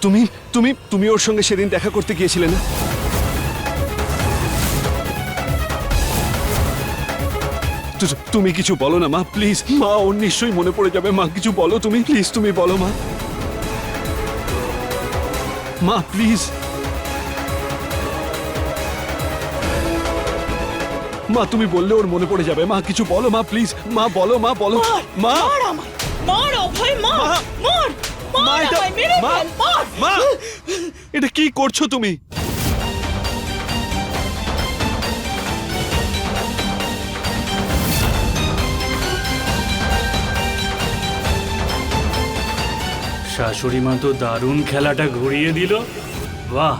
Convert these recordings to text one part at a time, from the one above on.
তুমি তুমি তুমি ওর সঙ্গে সেদিন দেখা করতে গিয়েছিলে না? তুমি কিছু বলো না মা, প্লিজ। মা, ওর নিশ্চয়ই মনে পড়ে যাবে। মা, কিছু বলো তুমি, প্লিজ। তুমি বলো মা। মা, প্লিজ। মা, তুমি বললে ওর মনে পড়ে যাবে। মা, কিছু বলো মা, প্লিজ। মা, বলো মা, বলো মা। মার আমায়, মার অভয়, মার, মার, মা, মার এটা আমায়, মেরে মা, ফেল, মার। মা, এটা কি করছো তুমি? শাশুড়ি মা তো দারুণ খেলাটা ঘুরিয়ে দিল। বাহ!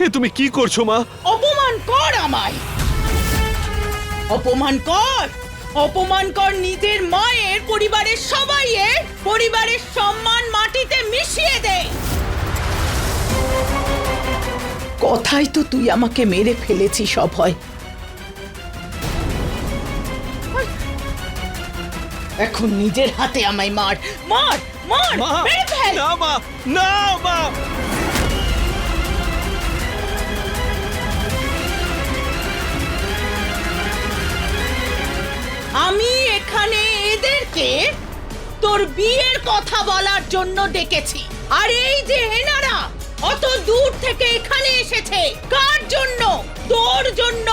এ তুমি কি করছো মা? অপমান কর আমায়, অপমান কর, অপমান কর নিজের মায়ের, পরিবারের সবাইয়ের, পরিবারের সম্মান মাটিতে মিশিয়ে দে। কথাই তো তুই আমাকে মেরে ফেলেছিস অভয়। এখন নিজের হাতে আমায় মার, মার, মার, মা, মেরে ফেল। না মা, না মা। আমি এখানে এদেরকে তোর বিয়ের কথা বলার জন্য ডেকেছি। আর এই যে এনারা অত দূর থেকে এখানে এসেছে কার জন্য? তোর জন্য।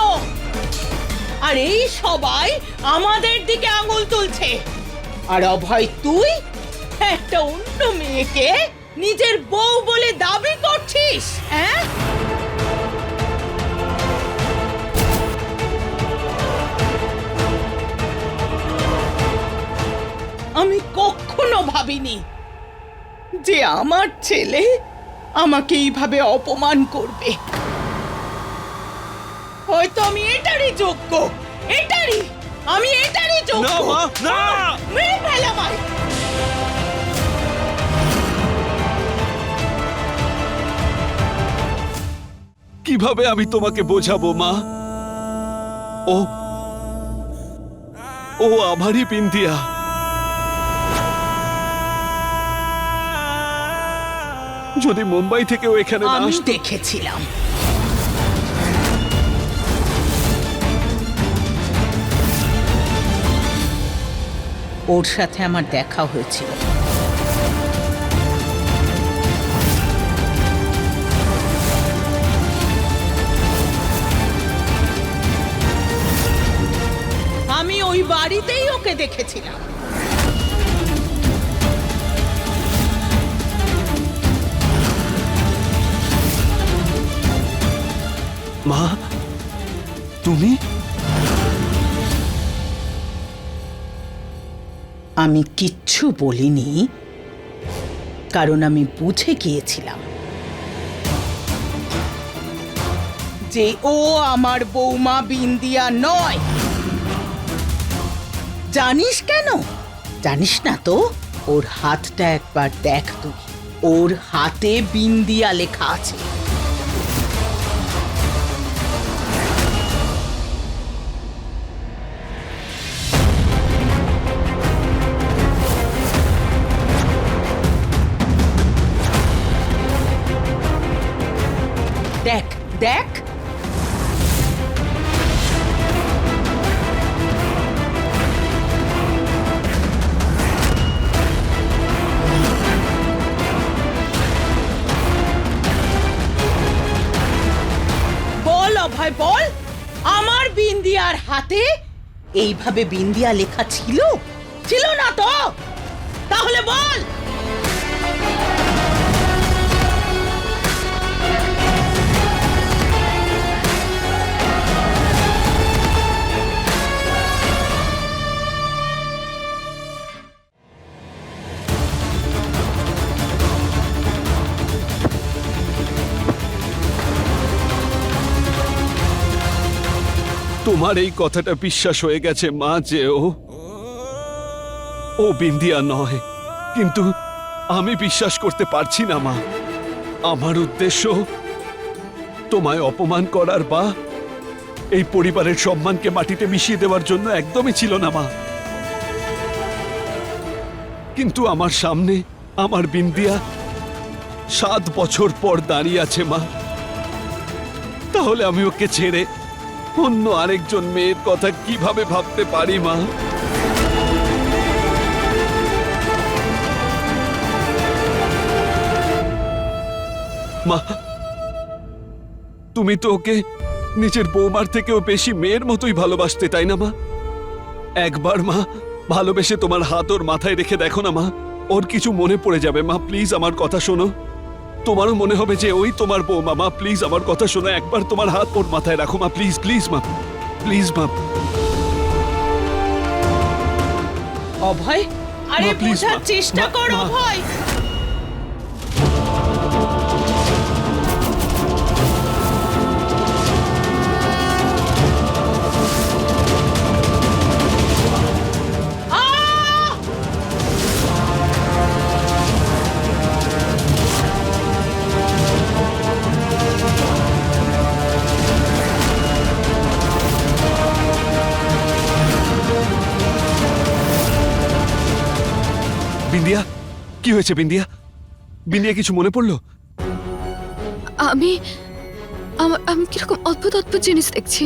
আর এই সবাই আমাদের দিকে আঙুল তুলছে। আর অভয়, তুই একটা অন্য মেয়েকে নিজের বউ বলে দাবি করছিস, হ্যাঁ? আমি কখনো ভাবিনি যে আমার ছেলে আমাকে এইভাবে অপমান করবে। হয়তো আমি এটারই যোগ্য, আমি এটারই যোগ্য। না মা, না। মেরে ফেল আমায়। কিভাবে আমি তোমাকে বোঝাবো মা? ও ও আমারই বিন্দিয়া। যদি মুম্বাই থেকেও এখানে না আমি আসতো। দেখেছিলাম ওর সাথে আমার দেখা হয়েছিল। আমি ওই বাড়িতেই ওকে দেখেছিলাম। মা, তুমি? আমি কিচ্ছু বলিনি, কারণ আমি বুঝে গিয়েছিলাম যে ও আমার বৌমা বিন্দিয়া নয়। জানিস কেন? জানিস না তো? ওর হাতটা একবার দেখ তুই। ওর হাতে বিন্দিয়া লেখা আছে। দেখ, দেখ। বল অভয়, বল, আমার বিন্দিয়ার হাতে এইভাবে বিন্দিয়া লেখা ছিল? ছিল না তো? তাহলে বল। তোমার এই কথাটা বিশ্বাস হয়ে গেছে মা যে ও বিন্দিয়া নয়, কিন্তু আমি বিশ্বাস করতে পারছি না মা। আমার উদ্দেশ্য তোমায় অপমান করার বা এই পরিবারের সম্মানকে মাটিতে মিশিয়ে দেওয়ার জন্য একদমই ছিল না মা। কিন্তু আমার সামনে আমার বিন্দিয়া 7 বছর পর দাঁড়িয়ে আছে মা। তাহলে আমি ওকে ছেড়ে অন্য আরেকজন মেয়ের কথা কিভাবে ভাবতে পারি মা? মা, তুমি তো ওকে নিজের বৌমার থেকেও বেশি মেয়ের মতোই ভালোবাসতে, তাই না মা? একবার মা ভালোবেসে তোমার হাত ওর মাথায় রেখে দেখো না মা, ওর কিছু মনে পড়ে যাবে মা। প্লিজ আমার কথা শোনো, তোমারও মনে হবে যে ওই তোমার বৌমা। মা প্লিজ আমার কথা শোনো, একবার তোমার হাত ওর মাথায় রাখো মা, প্লিজ প্লিজ মা, প্লিজ মা। অভয়, আরে মা, please, বোঝার মা, চেষ্টা মা, কর মা। অভয়। আহ! বিন্দিয়া, কি হয়েছে বিন্দিয়া? বিন্দিয়া কিছু মনে পড়লো? আমি আমি কিরকম অদ্ভুত অদ্ভুত জিনিস দেখছি।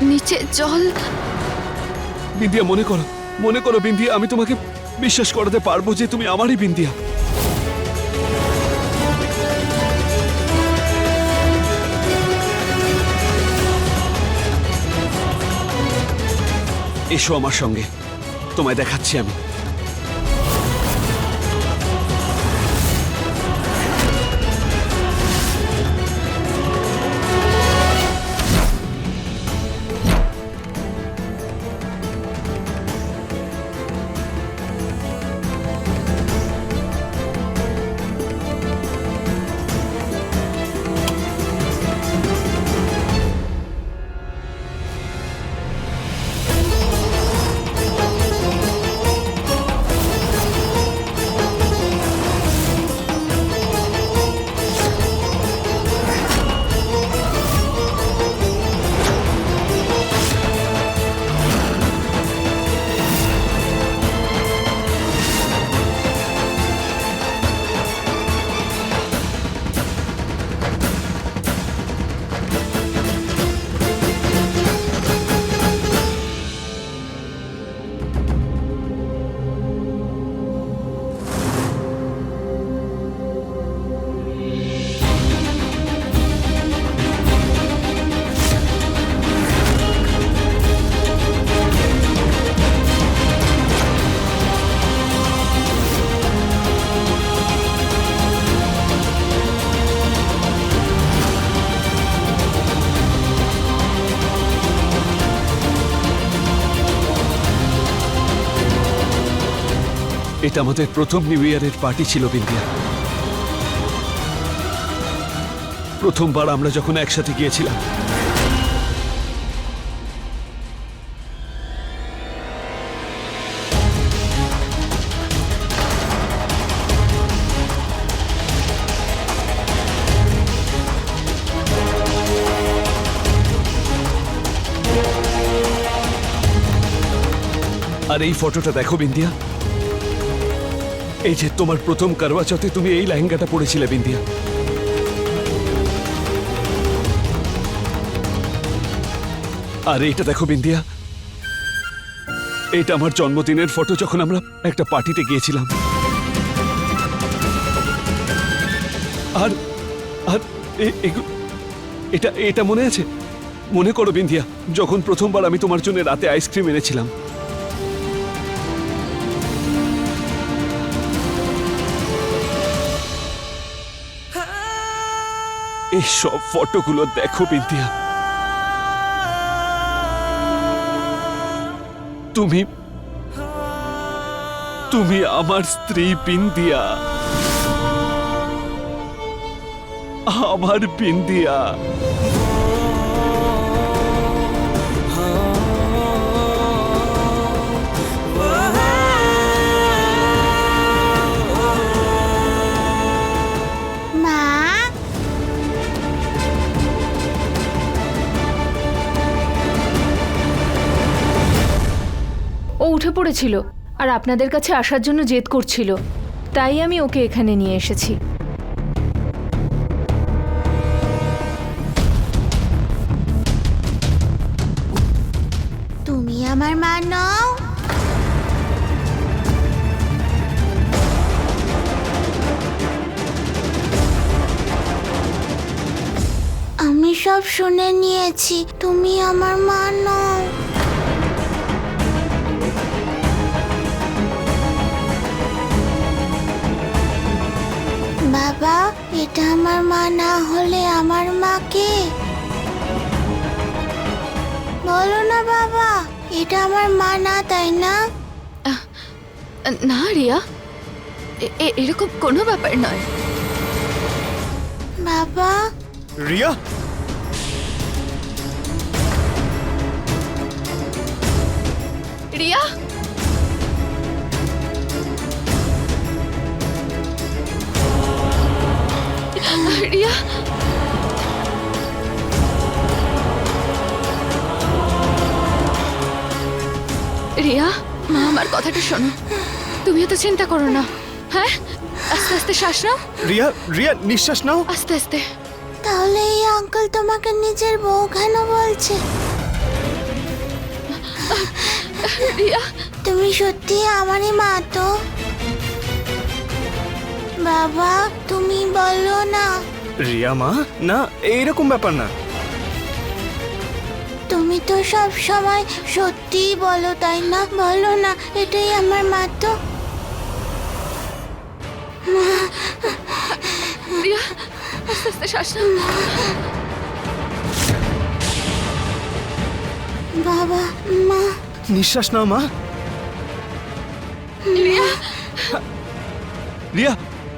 নিচে জল। বিন্দিয়া মনে করো, মনে করো বিন্দিয়া, আমি তোমাকে বিশ্বাস করাতে পারবো যে তুমি আমারই বিন্দিয়া। এসো আমার সঙ্গে, তোমায় দেখাচ্ছি আমি। এটা আমাদের প্রথম নিউ ইয়ারের পার্টি ছিল বিন্দিয়া। প্রথমবার আমরা যখন একসাথে গিয়েছিলাম। আর এই ফটোটা দেখো বিন্দিয়া, এই যে তোমার প্রথম কারওয়া চৌথে তুমি এই লেহেঙ্গাটা পরেছিলে বিন্দিয়া। আর এইটা দেখো বিন্দিয়া, এটা আমার জন্মদিনের ফটো, যখন আমরা একটা পার্টিতে গিয়েছিলাম। আর আর এটা এটা মনে আছে? মনে করো বিন্দিয়া, যখন প্রথমবার আমি তোমার জন্য রাতে আইসক্রিম এনেছিলাম। এই সব ফটোগুলো দেখো বিন্দিয়া, তুমি তুমি আমার স্ত্রী বিন্দিয়া, আমার বিন্দিয়া। উঠে পড়েছিল আর আপনাদের কাছে আসার জন্য জেদ করছিল, তাই আমি ওকে এখানে নিয়ে এসেছি। তুমি আমার মা নও? আমি সব শুনে নিয়েছি, তুমি আমার মা নও। বাবা, এটা আমার মা না হলে আমার মা কে? বলো না বাবা, এটা আমার মা না, তাই না? না রিয়া, এরকম কোনো ব্যাপার নয়। বাবা, রিয়া, রিয়া, রিয়া, রিয়া, মা আমার কথাটা শোনো, তুমি এত চিন্তা করো না। হ্যাঁ, আস্তে আস্তে শ্বাস নাও, রিয়া, রিয়া, নিঃশ্বাস নাও। আস্তে আস্তে। তাহলে এই আঙ্কেল তোমাকে নিজের বউ কেন বলছে? রিয়া, তুমি সত্যি আমারই মা তো? বাবা, তুমি বলো না। রিয়া মা, না এইরকম ব্যাপার না। তুমি তো সব সময় সত্যিই বলো, তাই না? বলো না, এটাই আমার মা তো? রিয়া, আস্তে আস্তে শ্বাস নাও। বাবা, মা। নিঃশ্বাস নাও মা। রিয়া, রিয়া,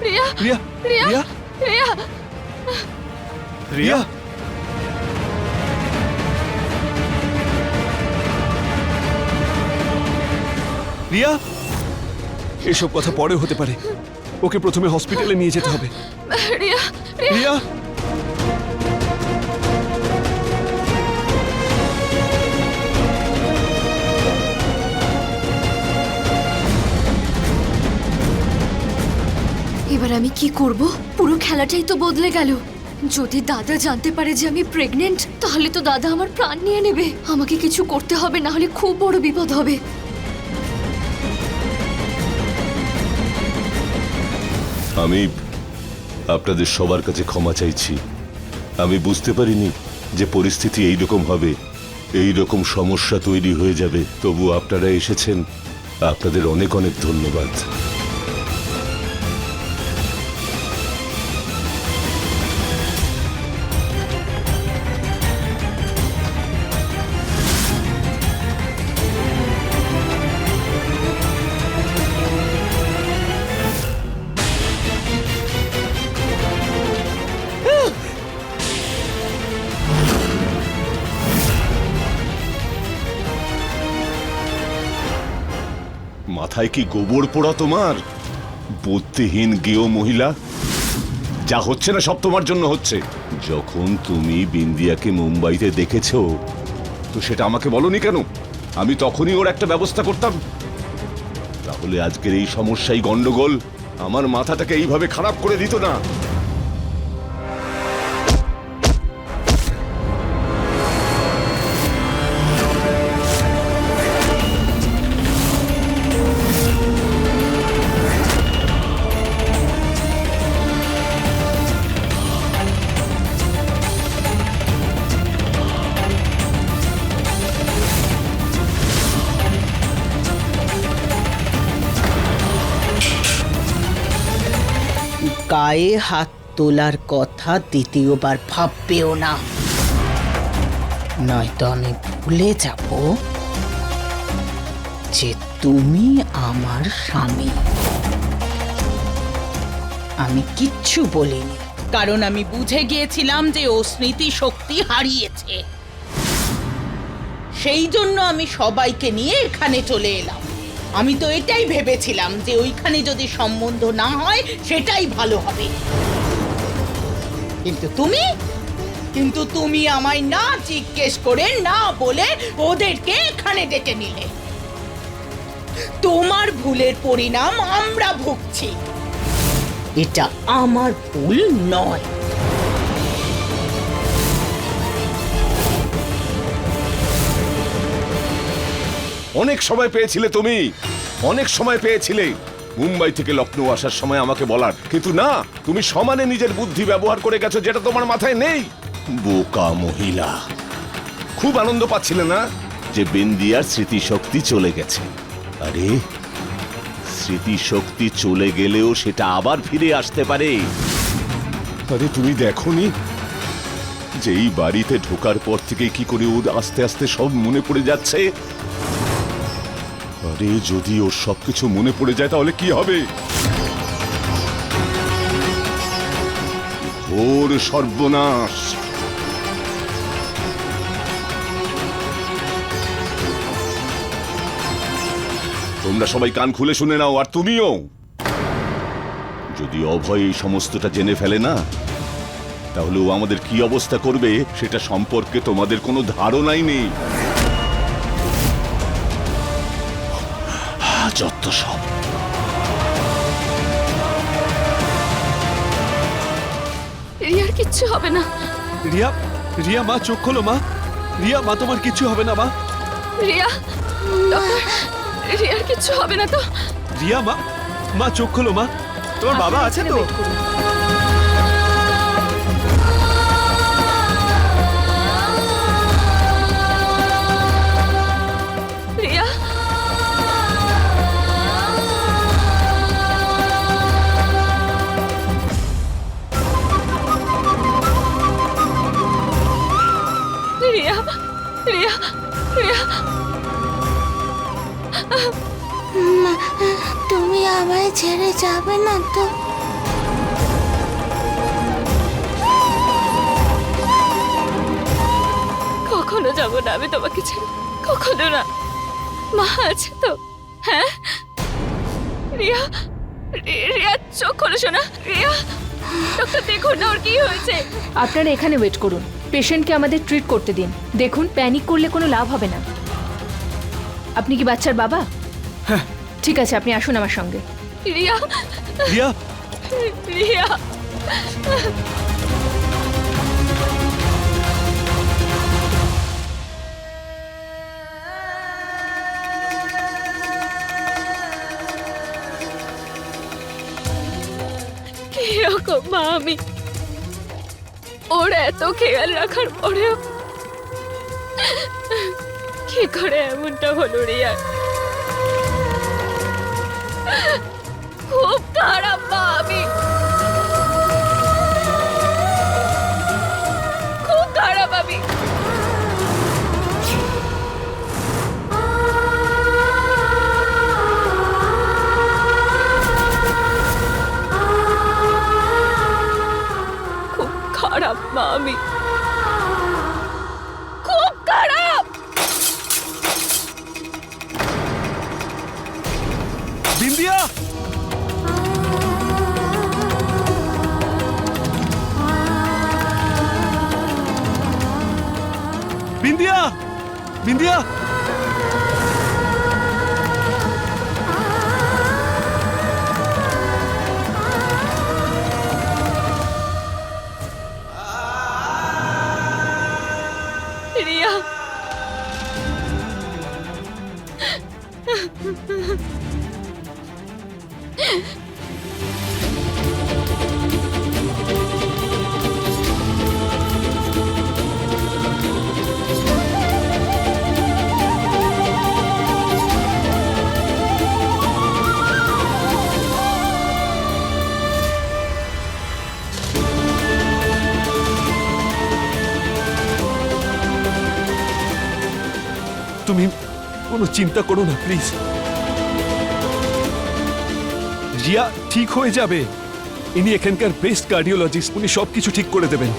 রিয়া, রিয়া, রিয়া, রিয়া, রিয়া, রিয়া, রিয়া, এসব কথা পরে হতে পারে, ওকে প্রথমে হসপিটালে নিয়ে যেতে হবে। রিয়া, রিয়া, রিয়া, এবার আমি কি করব? পুরো খেলাটাই তো বদলে গেল। যদি দাদা জানতে পারে যে আমি প্রেগনেন্ট, তাহলে তো দাদা আমার প্রাণ নিয়ে নেবে। আমাকে কিছু করতে হবে, না হলে খুব বড় বিপদ হবে। আমি আপনাদের সবার কাছে ক্ষমা চাইছি। আমি বুঝতে পারিনি যে পরিস্থিতি এই রকম হবে, এই রকম সমস্যা তৈরি হয়ে যাবে। তবু আপনারা এসেছেন, আপনাদের অনেক অনেক ধন্যবাদ। মাথায় কি গোবর পোড়া তোমার? বুদ্ধিহীন গেও মহিলা। যা হচ্ছে না সব তোমার জন্য হচ্ছে। যখন তুমি বিন্দিয়াকে মুম্বাইতে দেখেছো, তো সেটা আমাকে বলনি কেন? আমি তখনই ওর একটা ব্যবস্থা করতাম। তাহলে আজকের এই সমস্যাই গন্ডগোল আমার মাথাটাকে এইভাবে খারাপ করে দিত না। গায়ে হাত তোলার কথা দ্বিতীয়বার ভাববেও না, নয়তো আমি ভুলে যাব যে তুমি আমার স্বামী। আমি কিচ্ছু বলিনি, কারণ আমি বুঝে গিয়েছিলাম যে ও স্মৃতি শক্তি হারিয়েছে। সেই জন্য আমি সবাইকে নিয়ে এখানে চলে এলাম। আমি তো এটাই ভেবেছিলাম যে ওইখানে যদি সম্বন্ধ না হয় সেটাই ভালো হবে, কিন্তু তুমি আমায় না জিজ্ঞেস করে, না বলে ওদেরকে এখানে ডেকে নিলে। তোমার ভুলের পরিণাম আমরা ভুগছি। এটা আমার ভুল নয়। অনেক সময় পেয়েছিলে তুমি, অনেক সময় পেয়েছিলে মুম্বাই থেকে লখনৌ আসার সময় আমাকে বলার, কিন্তু না, তুমি সমানে নিজের বুদ্ধি ব্যবহার করে গেছো যেটা তোমার মাথায় নেই। বোকা মহিলা। খুব আনন্দ পাচ্ছিলে না যে বিন্দিয়ার স্মৃতিশক্তি চলে গেছে? আরে স্মৃতিশক্তি চলে গেলেও সেটা আবার ফিরে আসতে পারে। আরে তুমি দেখোনি যে এই বাড়িতে ঢোকার পর থেকে কি করে ও আস্তে আস্তে সব মনে পড়ে যাচ্ছে? আরে যদি ওর সবকিছু মনে পড়ে যায় তাহলে কি হবে? ওর সর্বনাশ। তোমরা সবাই কান খুলে শুনে নাও, আর তুমিও। যদি অভয় এই সমস্তটা জেনে ফেলে না, তাহলে ও আমাদের কি অবস্থা করবে সেটা সম্পর্কে তোমাদের কোনো ধারণাই নেই। যত সব। রিয়ার কিচ্ছু হবে না। রিয়া, রিয়া মা চোখ খোলো মা। রিয়া মা, তোমার কিছু হবে না মা। রিয়া, ডক্টর, রিয়ার কিচ্ছু হবে না তো? রিয়া মা, মা চোখ খোলো মা। তোমার বাবা আছে তো? রিয়া, রিয়া, রিয়া, রিয়া, মা, তুমি আমায় ছেড়ে যাবে না তো? কখনো যাব না আমি তোমাকে ছেড়ে, কখনো না। মা আছে তো? হ্যাঁ রিয়া, রিয়া চোখ খোলো শোনা। রিয়া, ডক্টর দেখুন না ওর কি হয়েছে। আপনারা এখানে ওয়েট করুন, পেশেন্টকে আমাদের ট্রিট করতে দিন। দেখুন, প্যানিক করলে কোনো লাভ হবে না। আপনি কি বাচ্চার বাবা? হ্যাঁ। ঠিক আছে, আপনি আসুন আমার সঙ্গে। রিয়া, রিয়া, রিয়া, কিরকম মা আমি, ওর এত খেয়াল রাখার পরেও কি করে এমনটা হলো রিয়া? খুব খারাপ মা আমি, খুব খারাপ আমি। খুব খারাপ মা আমি, খুব খারাপ। বিন্দিয়া, বিন্দিয়া, বিন্দিয়া। রিয়া, তুমি কোনো চিন্তা করো না প্লিজ। রিয়া ঠিক হয়ে যাবে। ইনি এখানকার বেস্ট কার্ডিওলজিস্ট, উনি সবকিছু ঠিক করে দেবেন।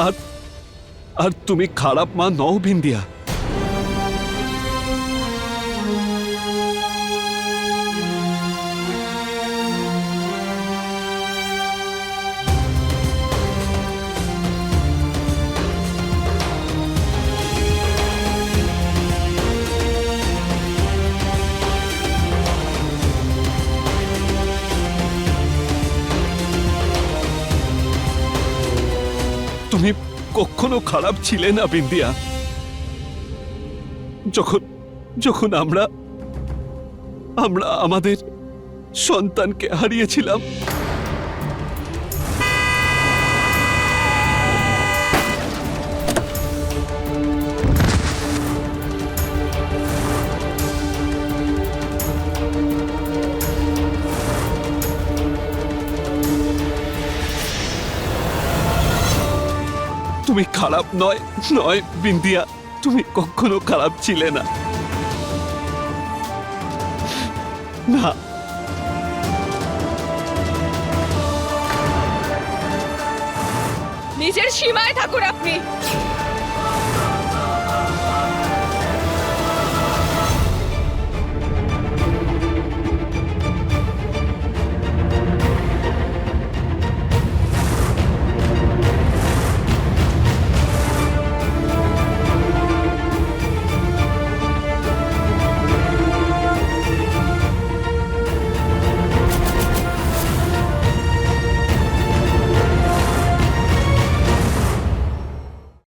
আর আর তুমি খারাপ মা নও বিন্দিয়া। তুমি কখনো খারাপ ছিলে না বিন্দিয়া। যখন যখন আমরা আমরা আমাদের সন্তানকে হারিয়েছিলাম, তুমি খারাপ নয় নয় বিন্দিয়া, তুমি কখনো খারাপ ছিলে না। না, নিজের সীমায় থাকুন আপনি।